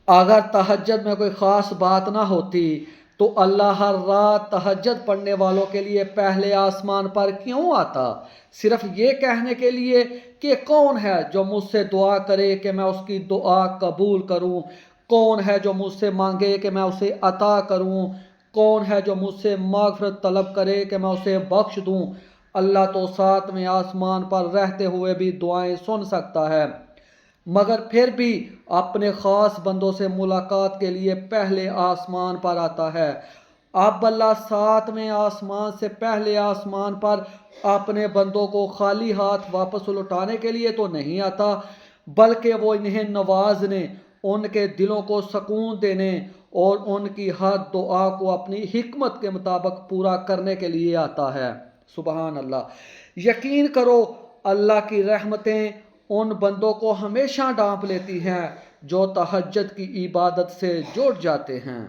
اگر تہجد میں کوئی خاص بات نہ ہوتی تو اللہ ہر رات تہجد پڑھنے والوں کے لیے پہلے آسمان پر کیوں آتا؟ صرف یہ کہنے کے لیے کہ کون ہے جو مجھ سے دعا کرے کہ میں اس کی دعا قبول کروں، کون ہے جو مجھ سے مانگے کہ میں اسے عطا کروں، کون ہے جو مجھ سے مغفرت طلب کرے کہ میں اسے بخش دوں۔ اللہ تو ساتویں آسمان پر رہتے ہوئے بھی دعائیں سن سکتا ہے، مگر پھر بھی اپنے خاص بندوں سے ملاقات کے لیے پہلے آسمان پر آتا ہے۔ اب اللہ ساتویں آسمان سے پہلے آسمان پر اپنے بندوں کو خالی ہاتھ واپس لوٹانے کے لیے تو نہیں آتا، بلکہ وہ انہیں نوازنے، ان کے دلوں کو سکون دینے اور ان کی ہر دعا کو اپنی حکمت کے مطابق پورا کرنے کے لیے آتا ہے۔ سبحان اللہ۔ یقین کرو اللہ کی رحمتیں ان بندوں کو ہمیشہ ڈانپ لیتی ہیں جو تہجد کی عبادت سے جڑ جاتے ہیں۔